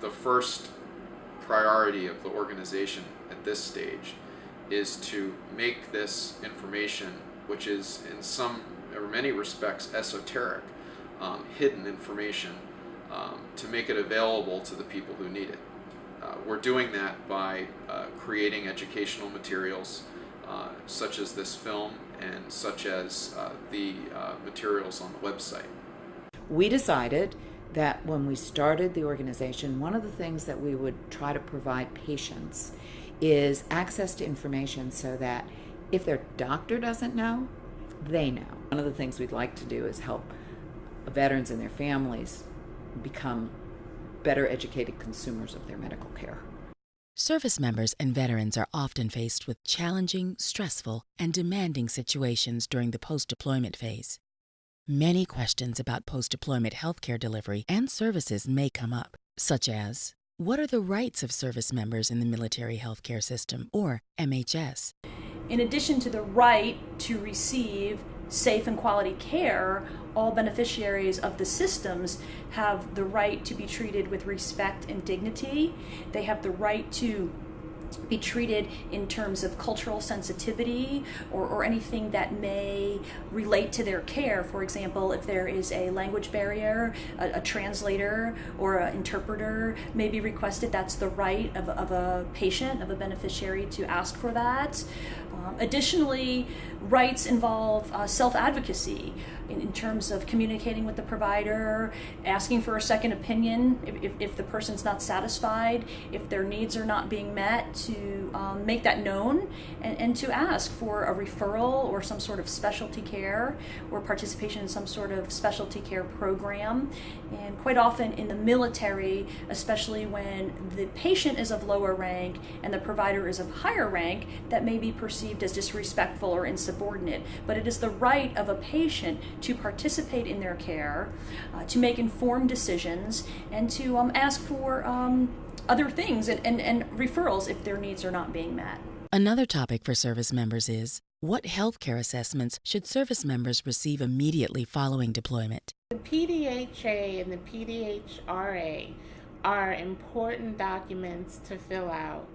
the first priority of the organization at this stage is to make this information, which is in some or many respects esoteric, hidden information, to make it available to the people who need it. We're doing that by creating educational materials such as this film and such as the materials on the website. We decided that when we started the organization, one of the things that we would try to provide patients is access to information so that if their doctor doesn't know, they know. One of the things we'd like to do is help veterans and their families become better educated consumers of their medical care. Service members and veterans are often faced with challenging, stressful, and demanding situations during the post-deployment phase. Many questions about post-deployment healthcare delivery and services may come up, such as, what are the rights of service members in the military healthcare system, or MHS? In addition to the right to receive safe and quality care, all beneficiaries of the systems have the right to be treated with respect and dignity. They have the right to be treated in terms of cultural sensitivity or anything that may relate to their care. For example, if there is a language barrier, a translator or an interpreter may be requested. That's the right of a patient, of a beneficiary, to ask for that. Additionally, rights involve self-advocacy in terms of communicating with the provider, asking for a second opinion if the person's not satisfied, if their needs are not being met, to make that known and to ask for a referral or some sort of specialty care or participation in some sort of specialty care program. And quite often in the military, especially when the patient is of lower rank and the provider is of higher rank, that may be perceived as disrespectful or insubordinate. But it is the right of a patient to participate in their care, to make informed decisions, and to ask for other things and referrals if their needs are not being met. Another topic for service members is, what healthcare assessments should service members receive immediately following deployment? The PDHA and the PDHRA are important documents to fill out.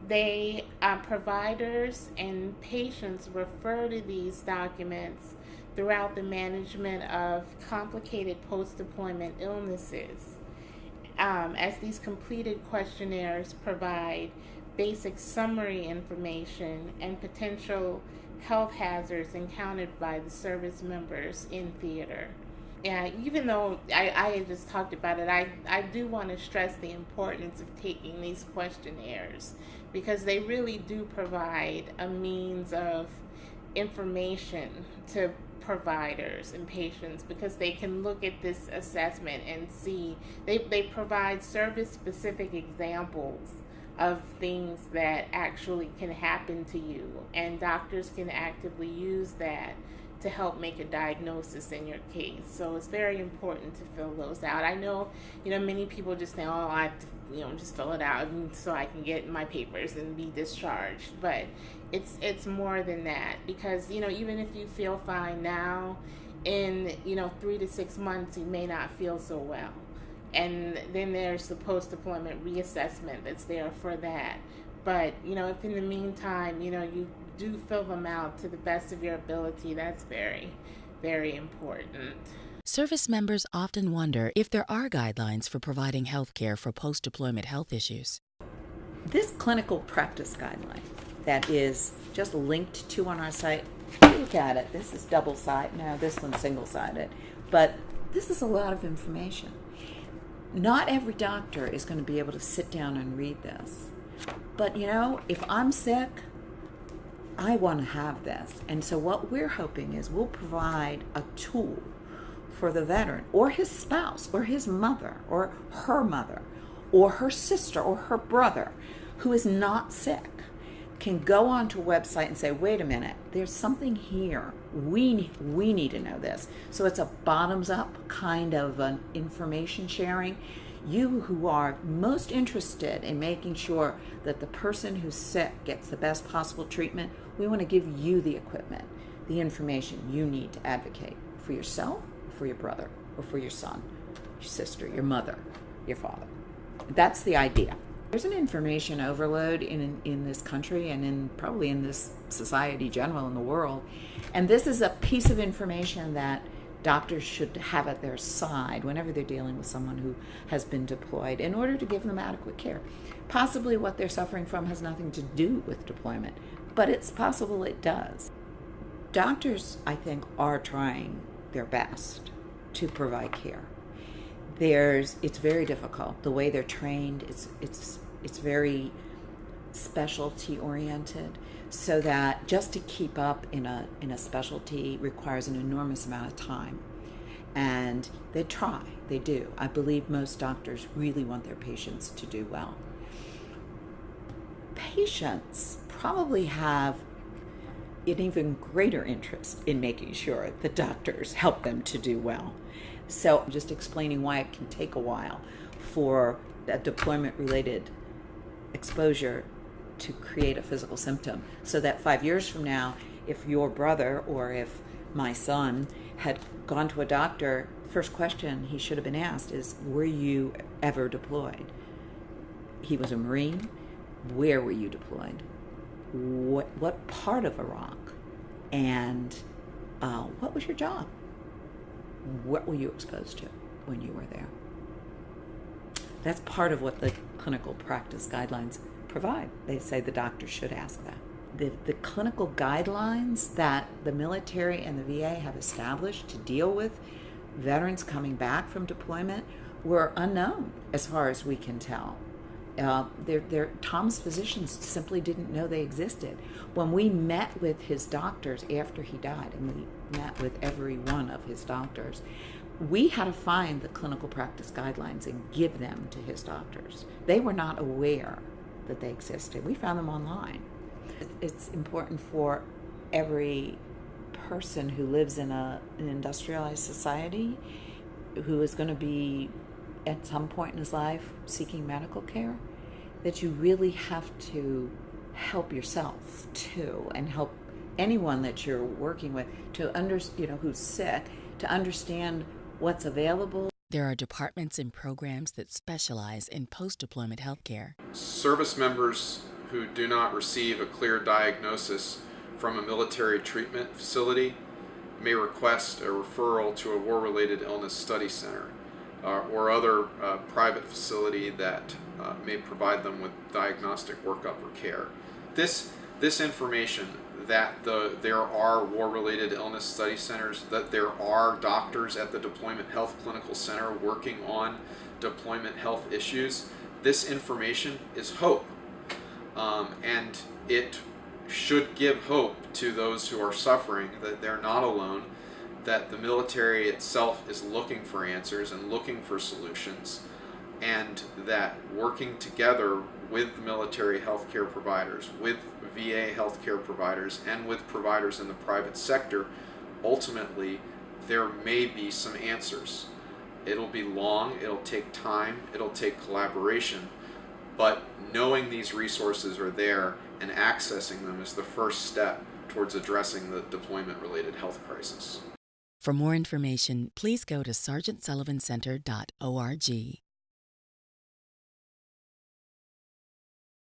They providers and patients refer to these documents throughout the management of complicated post-deployment illnesses, as these completed questionnaires provide basic summary information and potential health hazards encountered by the service members in theater. Yeah, even though I just talked about it, I do want to stress the importance of taking these questionnaires, because they really do provide a means of information to providers and patients, because they can look at this assessment and see, they provide service-specific examples of things that actually can happen to you, and doctors can actively use that to help make a diagnosis in your case. So it's very important to fill those out. I know, many people just say, oh, I have to, just fill it out so I can get my papers and be discharged. But it's more than that, because, even if you feel fine now, in, 3 to 6 months, you may not feel so well. And then there's the post-deployment reassessment that's there for that. But, if in the meantime, you do fill them out to the best of your ability, that's very, very important. Service members often wonder if there are guidelines for providing health care for post-deployment health issues. This clinical practice guideline that is just linked to on our site, look at it. This is double-sided. No, this one's single-sided. But this is a lot of information. Not every doctor is going to be able to sit down and read this. But, if I'm sick, I want to have this. And so what we're hoping is we'll provide a tool for the veteran or his spouse or his mother or her sister or her brother who is not sick can go onto a website and say, wait a minute, there's something here. We need to know this. So it's a bottoms-up kind of an information sharing. You who are most interested in making sure that the person who's sick gets the best possible treatment, we want to give you the equipment, the information you need to advocate for yourself, for your brother, or for your son, your sister, your mother, your father. That's the idea. There's an information overload in this country and probably in this society general in the world. And this is a piece of information that doctors should have at their side whenever they're dealing with someone who has been deployed in order to give them adequate care. Possibly what they're suffering from has nothing to do with deployment, but it's possible it does. Doctors, I think, are trying their best to provide care. It's very difficult. The way they're trained, it's very specialty oriented, so that just to keep up in a specialty requires an enormous amount of time. And they try, they do. I believe most doctors really want their patients to do well. Patients probably have an even greater interest in making sure the doctors help them to do well. So I'm just explaining why it can take a while for that deployment-related exposure to create a physical symptom, so that 5 years from now, if your brother or if my son had gone to a doctor, first question he should have been asked is, were you ever deployed? He was a Marine. Where were you deployed? What part of Iraq? And what was your job? What were you exposed to when you were there? That's part of what the clinical practice guidelines provide. They say the doctor should ask that. The clinical guidelines that the military and the VA have established to deal with veterans coming back from deployment were unknown as far as we can tell. Tom's physicians simply didn't know they existed. When we met with his doctors after he died, and we met with every one of his doctors, we had to find the clinical practice guidelines and give them to his doctors. They were not aware that they existed. We found them online. It's important for every person who lives in an industrialized society, who is going to be at some point in his life seeking medical care, that you really have to help yourself too, and help anyone that you're working with to who's sick, to understand what's available. There are departments and programs that specialize in post-deployment healthcare. Service members who do not receive a clear diagnosis from a military treatment facility may request a referral to a war-related illness study center or other private facility that may provide them with diagnostic workup or care. This information that there are war-related illness study centers, that there are doctors at the Deployment Health Clinical Center working on deployment health issues, this information is hope. And it should give hope to those who are suffering that they're not alone, that the military itself is looking for answers and looking for solutions, and that working together with the military healthcare providers, with VA healthcare providers, and with providers in the private sector, ultimately there may be some answers. It'll be long, it'll take time, it'll take collaboration, but knowing these resources are there and accessing them is the first step towards addressing the deployment-related health crisis. For more information, please go to sergeantsullivancenter.org.